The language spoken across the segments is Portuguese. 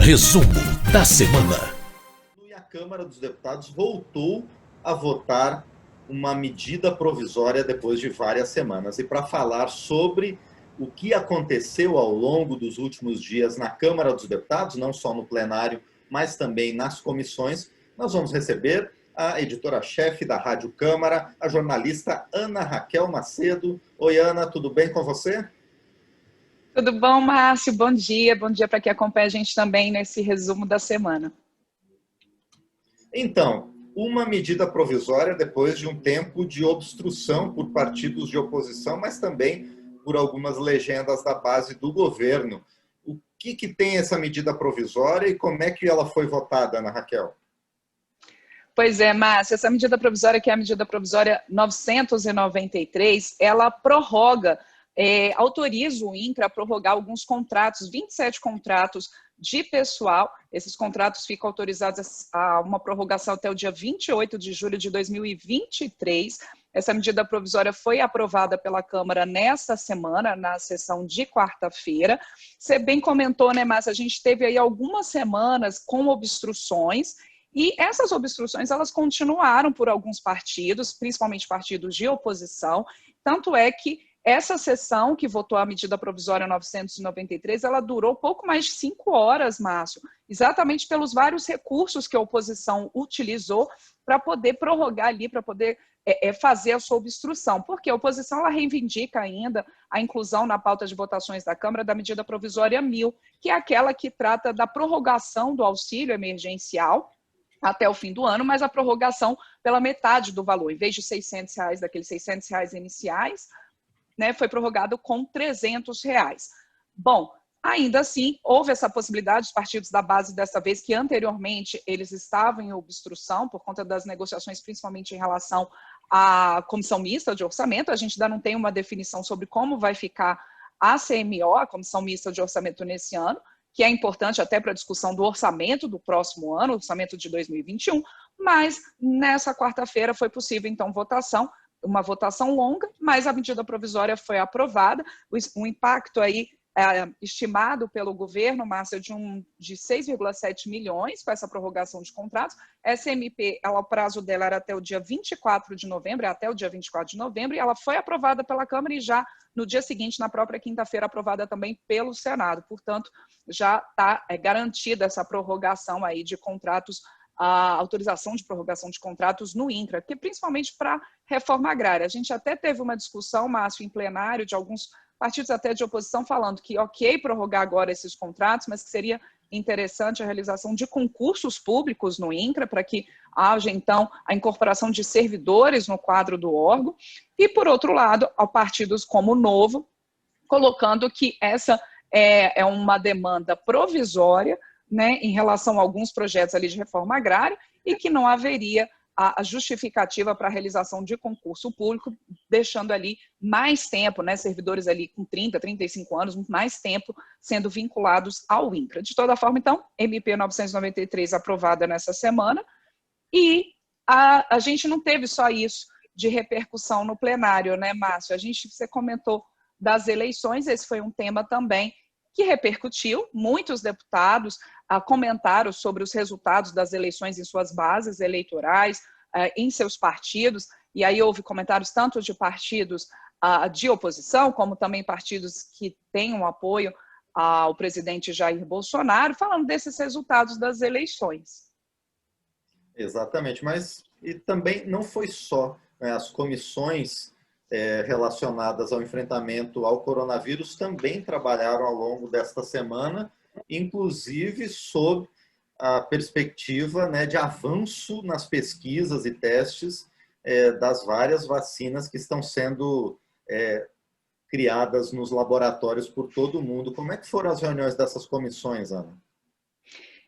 Resumo da semana. E a Câmara dos Deputados voltou a votar uma medida provisória depois de várias semanas. E para falar sobre o que aconteceu ao longo dos últimos dias na Câmara dos Deputados, não só no plenário, mas também nas comissões, nós vamos receber a editora-chefe da Rádio Câmara, a jornalista Ana Raquel Macedo. Oi, Ana, tudo bem com você? Tudo bom, Márcio? Bom dia para quem acompanha a gente também nesse resumo da semana. Então, uma medida provisória depois de um tempo de obstrução por partidos de oposição, mas também por algumas legendas da base do governo. O que tem essa medida provisória e como é que ela foi votada, Ana Raquel? Pois é, Márcio, essa medida provisória, que é a medida provisória 993, ela prorroga, autoriza o INCRA a prorrogar alguns contratos, 27 contratos de pessoal. Esses contratos ficam autorizados a uma prorrogação até o dia 28 de julho de 2023. Essa medida provisória foi aprovada pela Câmara nesta semana, na sessão de quarta-feira. Você bem comentou, né, Márcio? A gente teve aí algumas semanas com obstruções, e essas obstruções, elas continuaram por alguns partidos, principalmente partidos de oposição. Tanto é que essa sessão que votou a medida provisória 993, ela durou pouco mais de 5 horas, Márcio, exatamente pelos vários recursos que a oposição utilizou para poder prorrogar ali, para poder fazer a sua obstrução. Porque a oposição ela reivindica ainda a inclusão na pauta de votações da Câmara da medida provisória 1000, que é aquela que trata da prorrogação do auxílio emergencial até o fim do ano, mas a prorrogação pela metade do valor. Em vez de R$600, daqueles R$600 iniciais, né, foi prorrogado com R$300. Bom, ainda assim, houve essa possibilidade, os partidos da base dessa vez, que anteriormente eles estavam em obstrução por conta das negociações, principalmente em relação à comissão mista de orçamento. A gente ainda não tem uma definição sobre como vai ficar a CMO, a comissão mista de orçamento nesse ano, que é importante até para a discussão do orçamento do próximo ano, orçamento de 2021, mas nessa quarta-feira foi possível, então, uma votação longa, mas a medida provisória foi aprovada. Um impacto aí estimado pelo governo, Márcia, de 6,7 milhões com essa prorrogação de contratos. Essa MP, o prazo dela era até o dia 24 de novembro, e ela foi aprovada pela Câmara e já no dia seguinte, na própria quinta-feira, aprovada também pelo Senado. Portanto, já está garantida essa prorrogação aí de contratos, a autorização de prorrogação de contratos no INCRA, que principalmente para reforma agrária. A gente até teve uma discussão, Márcio, em plenário, de alguns partidos até de oposição falando que ok prorrogar agora esses contratos, mas que seria interessante a realização de concursos públicos no INCRA, para que haja, então, a incorporação de servidores no quadro do órgão. E, por outro lado, a partidos como o Novo, colocando que essa é uma demanda provisória, né, em relação a alguns projetos ali de reforma agrária, e que não haveria a justificativa para a realização de concurso público, deixando ali mais tempo, né, servidores ali com 30, 35 anos, mais tempo sendo vinculados ao INCRA. De toda forma, então, MP 993 aprovada nessa semana, e a gente não teve só isso de repercussão no plenário, né, Márcio? Você comentou das eleições, esse foi um tema também que repercutiu. Muitos deputados comentaram sobre os resultados das eleições em suas bases eleitorais, em seus partidos, e aí houve comentários tanto de partidos de oposição, como também partidos que têm um apoio ao presidente Jair Bolsonaro, falando desses resultados das eleições. Exatamente, mas e também não foi só, né, as comissões relacionadas ao enfrentamento ao coronavírus também trabalharam ao longo desta semana, inclusive sob a perspectiva, né, de avanço nas pesquisas e testes das várias vacinas que estão sendo criadas nos laboratórios por todo o mundo. Como é que foram as reuniões dessas comissões, Ana?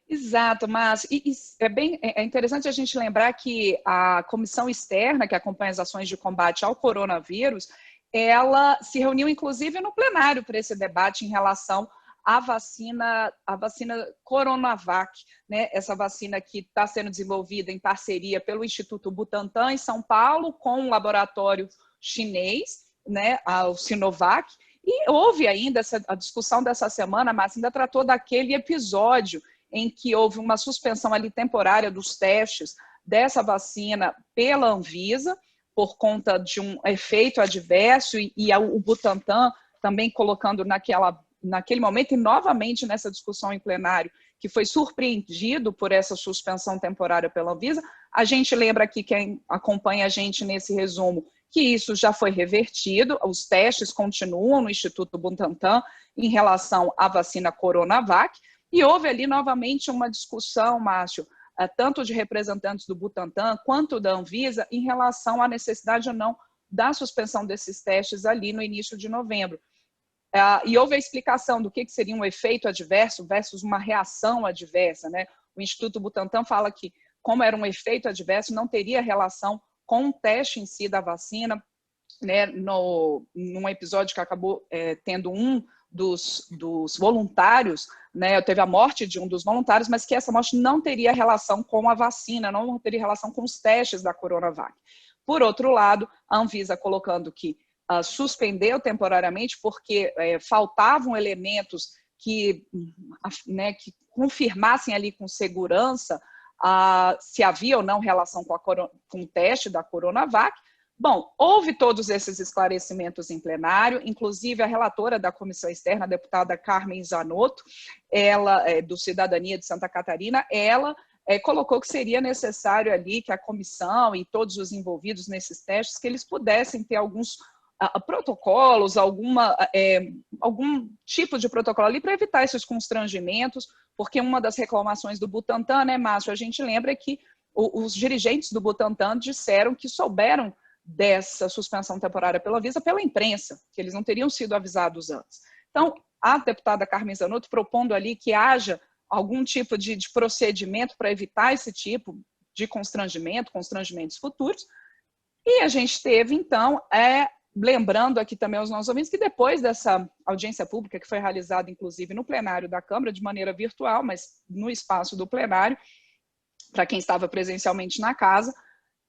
Exato, mas é interessante a gente lembrar que a comissão externa que acompanha as ações de combate ao coronavírus, ela se reuniu inclusive no plenário para esse debate em relação à vacina Coronavac, né? Essa vacina que está sendo desenvolvida em parceria pelo Instituto Butantan em São Paulo com um laboratório chinês, né, o Sinovac. E houve ainda a discussão dessa semana, mas ainda tratou daquele episódio em que houve uma suspensão ali temporária dos testes dessa vacina pela Anvisa, por conta de um efeito adverso, e o Butantan também colocando naquele momento, e novamente nessa discussão em plenário, que foi surpreendido por essa suspensão temporária pela Anvisa. A gente lembra aqui, quem acompanha a gente nesse resumo, que isso já foi revertido, os testes continuam no Instituto Butantan em relação à vacina Coronavac, e houve ali novamente uma discussão, Márcio, tanto de representantes do Butantan quanto da Anvisa, em relação à necessidade ou não da suspensão desses testes ali no início de novembro. E houve a explicação do que seria um efeito adverso versus uma reação adversa, né? O Instituto Butantan fala que, como era um efeito adverso, não teria relação com o teste em si da vacina, né? Num episódio que acabou tendo um dos voluntários, né? Teve a morte de um dos voluntários, mas que essa morte não teria relação com a vacina, não teria relação com os testes da Coronavac. Por outro lado, a Anvisa colocando que suspendeu temporariamente porque faltavam elementos que confirmassem ali com segurança se havia ou não relação com o teste da Coronavac. Bom, houve todos esses esclarecimentos em plenário, inclusive a relatora da Comissão Externa, a deputada Carmen Zanotto, ela do Cidadania de Santa Catarina, ela colocou que seria necessário ali que a comissão e todos os envolvidos nesses testes, que eles pudessem ter alguns protocolos, algum tipo de protocolo ali para evitar esses constrangimentos, porque uma das reclamações do Butantan, né, Márcio, a gente lembra que os dirigentes do Butantan disseram que souberam dessa suspensão temporária pela Anvisa pela imprensa, que eles não teriam sido avisados antes. Então, a deputada Carmen Zanotto propondo ali que haja algum tipo de procedimento para evitar esse tipo de constrangimentos futuros, e a gente teve, então, lembrando aqui também aos nossos ouvintes que depois dessa audiência pública, que foi realizada, inclusive, no plenário da Câmara, de maneira virtual, mas no espaço do plenário, para quem estava presencialmente na casa,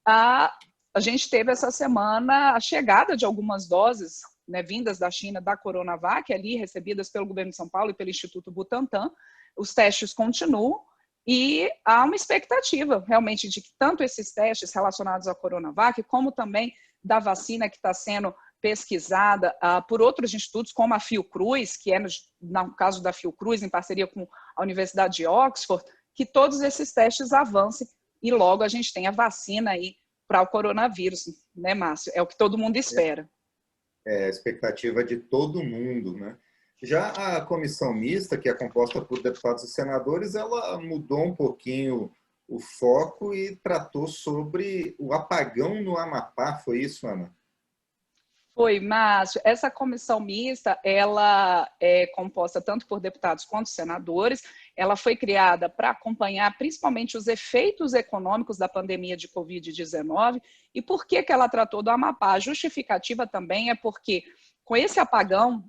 a gente teve essa semana a chegada de algumas doses, né, vindas da China, da Coronavac, ali recebidas pelo governo de São Paulo e pelo Instituto Butantan. Os testes continuam e há uma expectativa, realmente, de que tanto esses testes relacionados à Coronavac, como também da vacina que está sendo pesquisada por outros institutos, como a Fiocruz, que é, no caso da Fiocruz, em parceria com a Universidade de Oxford, que todos esses testes avancem e logo a gente tenha vacina aí para o coronavírus, né, Márcio? É o que todo mundo espera. É a expectativa de todo mundo, né? Já a comissão mista, que é composta por deputados e senadores, ela mudou um pouquinho o foco e tratou sobre o apagão no Amapá. Foi isso, Ana? Foi, Márcio. Essa comissão mista, ela é composta tanto por deputados quanto senadores. Ela foi criada para acompanhar principalmente os efeitos econômicos da pandemia de Covid-19. E por que ela tratou do Amapá? A justificativa também é porque, com esse apagão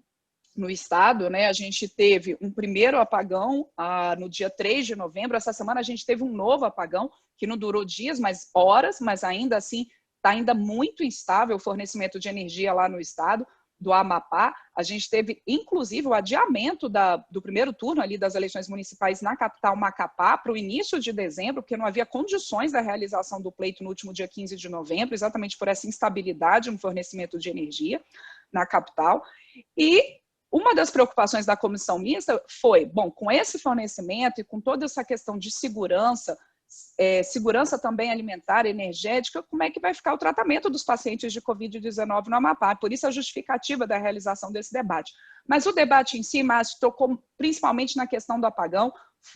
no estado, né, a gente teve um primeiro apagão no dia 3 de novembro. Essa semana a gente teve um novo apagão, que não durou dias, mas horas, mas ainda assim está ainda muito instável o fornecimento de energia lá no estado do Amapá. A gente teve, inclusive, o adiamento do primeiro turno ali das eleições municipais na capital Macapá para o início de dezembro, porque não havia condições da realização do pleito no último dia 15 de novembro, exatamente por essa instabilidade no fornecimento de energia na capital. E uma das preocupações da comissão mista foi, bom, com esse fornecimento e com toda essa questão de segurança, segurança também alimentar, energética, como é que vai ficar o tratamento dos pacientes de Covid-19 no Amapá? Por isso a justificativa da realização desse debate. Mas o debate em si, Márcio, tocou principalmente na questão do apagão,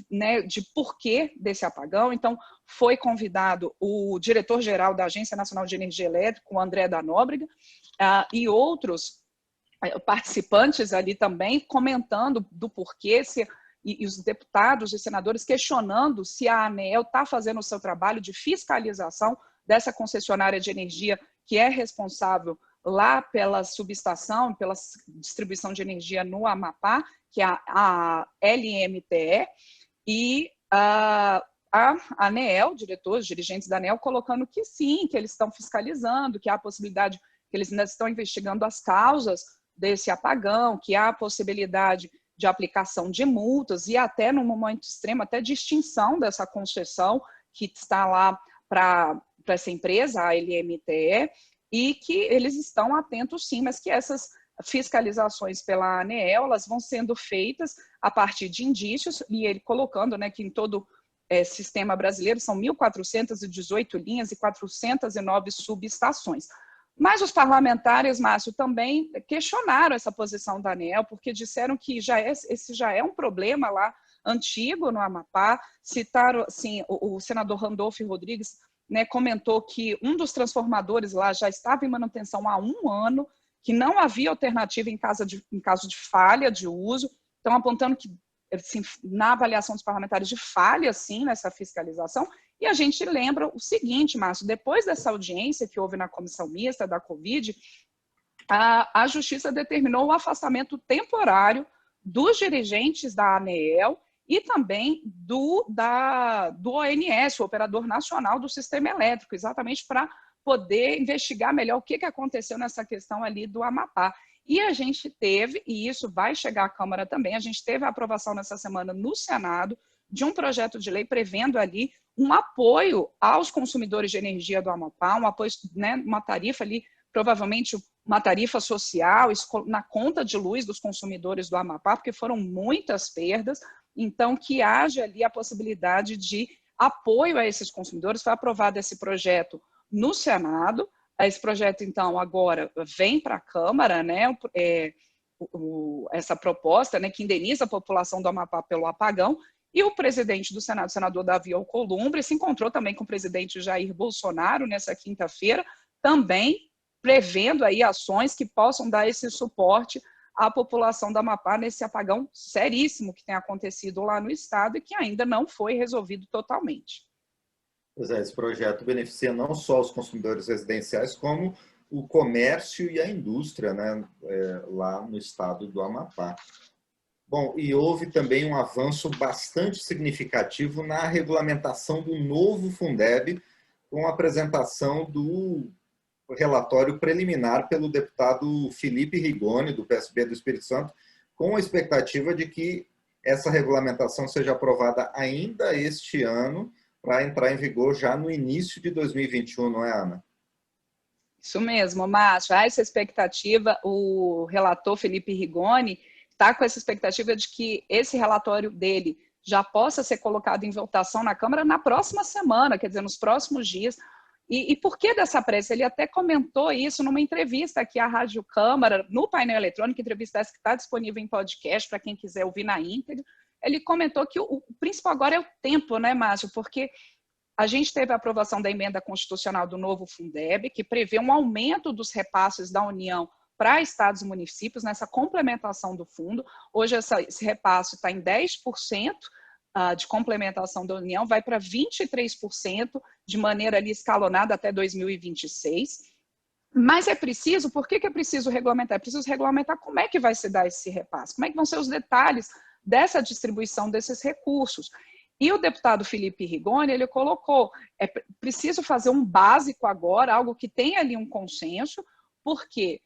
né, de porquê desse apagão. Então, foi convidado o diretor-geral da Agência Nacional de Energia Elétrica, o André da Nóbrega, e outros participantes ali também, comentando do porquê, e os deputados e senadores questionando se a ANEEL está fazendo o seu trabalho de fiscalização dessa concessionária de energia que é responsável lá pela subestação, pela distribuição de energia no Amapá, que é a LMTE, e a ANEEL, diretores, dirigentes da ANEEL, colocando que sim, que eles estão fiscalizando, que há a possibilidade, que eles ainda estão investigando as causas desse apagão, que há a possibilidade de aplicação de multas e até, no momento extremo, até de extinção dessa concessão que está lá para essa empresa, a LMTE, e que eles estão atentos sim, mas que essas fiscalizações pela ANEEL, elas vão sendo feitas a partir de indícios, e ele colocando, né, que em todo sistema brasileiro são 1.418 linhas e 409 subestações. Mas os parlamentares, Márcio, também questionaram essa posição da ANEEL, porque disseram que esse já é um problema lá antigo no Amapá. Citaram, assim, o senador Randolph Rodrigues, né, comentou que um dos transformadores lá já estava em manutenção há 1 ano, que não havia alternativa em caso de falha de uso. Estão apontando que, assim, na avaliação dos parlamentares, de falha, sim, nessa fiscalização. E a gente lembra o seguinte, Márcio, depois dessa audiência que houve na comissão mista da Covid, a Justiça determinou o afastamento temporário dos dirigentes da ANEEL e também do ONS, o Operador Nacional do Sistema Elétrico, exatamente para poder investigar melhor o que aconteceu nessa questão ali do Amapá. E a gente teve, e isso vai chegar à Câmara também, a gente teve a aprovação nessa semana no Senado de um projeto de lei prevendo ali um apoio aos consumidores de energia do Amapá, um apoio, né, uma tarifa ali, provavelmente uma tarifa social na conta de luz dos consumidores do Amapá, porque foram muitas perdas, então que haja ali a possibilidade de apoio a esses consumidores. Foi aprovado esse projeto no Senado. Esse projeto, então, agora vem para a Câmara, né, essa proposta, né, que indeniza a população do Amapá pelo apagão, e o presidente do Senado, o senador Davi Alcolumbre, se encontrou também com o presidente Jair Bolsonaro nessa quinta-feira, também prevendo aí ações que possam dar esse suporte à população do Amapá nesse apagão seríssimo que tem acontecido lá no estado e que ainda não foi resolvido totalmente. Pois é, esse projeto beneficia não só os consumidores residenciais, como o comércio e a indústria, né, lá no estado do Amapá. Bom, e houve também um avanço bastante significativo na regulamentação do novo Fundeb, com a apresentação do relatório preliminar pelo deputado Felipe Rigoni, do PSB do Espírito Santo, com a expectativa de que essa regulamentação seja aprovada ainda este ano, para entrar em vigor já no início de 2021, não é, Ana? Isso mesmo, Márcio. Há essa expectativa, o relator Felipe Rigoni está com essa expectativa de que esse relatório dele já possa ser colocado em votação na Câmara na próxima semana, quer dizer, nos próximos dias. E por que dessa pressa? Ele até comentou isso numa entrevista aqui à Rádio Câmara, no painel eletrônico, entrevista essa que está disponível em podcast, para quem quiser ouvir na íntegra. Ele comentou que o principal agora é o tempo, né, Márcio? Porque a gente teve a aprovação da emenda constitucional do novo Fundeb, que prevê um aumento dos repasses da União para estados e municípios nessa complementação do fundo. Hoje esse repasse está em 10% de complementação da União, vai para 23% de maneira ali escalonada até 2026. Mas é preciso, por que é preciso regulamentar? É preciso regulamentar como é que vai se dar esse repasse, como é que vão ser os detalhes dessa distribuição desses recursos. E o deputado Felipe Rigoni, ele colocou, é preciso fazer um básico agora, algo que tenha ali um consenso, porque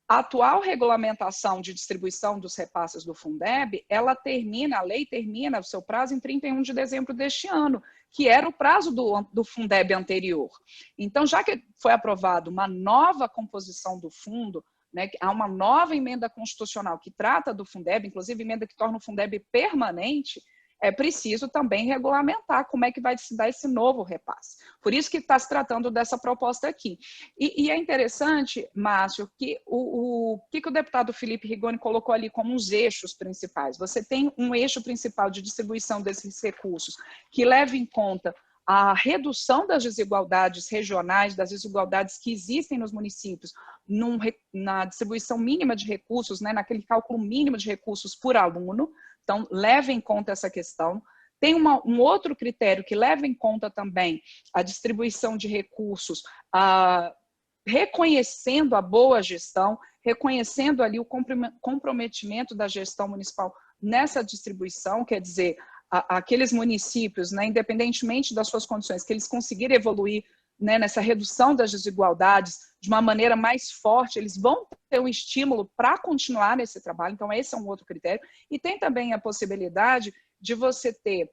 a atual regulamentação de distribuição dos repasses do Fundeb, a lei termina o seu prazo em 31 de dezembro deste ano, que era o prazo do Fundeb anterior. Então, já que foi aprovada uma nova composição do fundo, né, há uma nova emenda constitucional que trata do Fundeb, inclusive emenda que torna o Fundeb permanente, é preciso também regulamentar como é que vai se dar esse novo repasse. Por isso que está se tratando dessa proposta aqui. E é interessante, Márcio, que o deputado Felipe Rigoni colocou ali como os eixos principais. Você tem um eixo principal de distribuição desses recursos que leva em conta a redução das desigualdades regionais, das desigualdades que existem nos municípios, na distribuição mínima de recursos, né, naquele cálculo mínimo de recursos por aluno. Então, leva em conta essa questão. Tem um outro critério que leva em conta também a distribuição de recursos, reconhecendo a boa gestão, reconhecendo ali o comprometimento da gestão municipal nessa distribuição, quer dizer, aqueles municípios, né, independentemente das suas condições, que eles conseguirem evoluir né, nessa redução das desigualdades de uma maneira mais forte, eles vão ter um estímulo para continuar nesse trabalho, então esse é um outro critério. E tem também a possibilidade de você ter,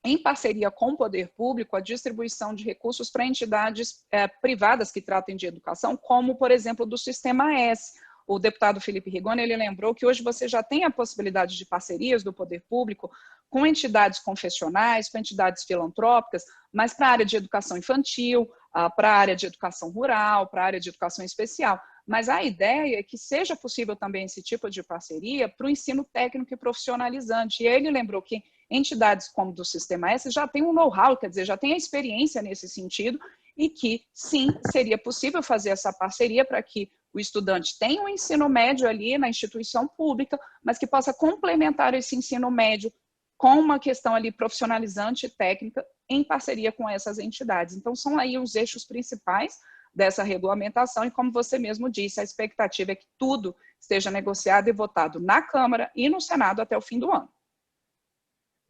em parceria com o poder público, a distribuição de recursos para entidades privadas que tratem de educação, como, por exemplo, do Sistema S. O deputado Felipe Rigoni, ele lembrou que hoje você já tem a possibilidade de parcerias do poder público com entidades confessionais, com entidades filantrópicas, mas para a área de educação infantil, para a área de educação rural, para a área de educação especial. Mas a ideia é que seja possível também esse tipo de parceria para o ensino técnico e profissionalizante. E ele lembrou que entidades como do Sistema S já têm um know-how, quer dizer, já têm a experiência nesse sentido, e que, sim, seria possível fazer essa parceria para que o estudante tenha um ensino médio ali na instituição pública, mas que possa complementar esse ensino médio com uma questão ali profissionalizante e técnica em parceria com essas entidades. Então, são aí os eixos principais dessa regulamentação e, como você mesmo disse, a expectativa é que tudo esteja negociado e votado na Câmara e no Senado até o fim do ano.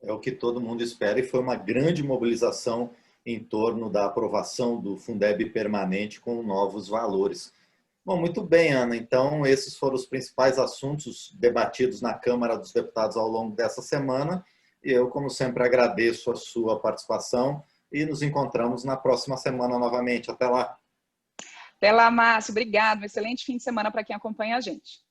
É o que todo mundo espera e foi uma grande mobilização em torno da aprovação do Fundeb permanente com novos valores. Bom, muito bem, Ana. Então, esses foram os principais assuntos debatidos na Câmara dos Deputados ao longo dessa semana. E eu, como sempre, agradeço a sua participação e nos encontramos na próxima semana novamente. Até lá. Até lá, Márcio. Obrigado. Um excelente fim de semana para quem acompanha a gente.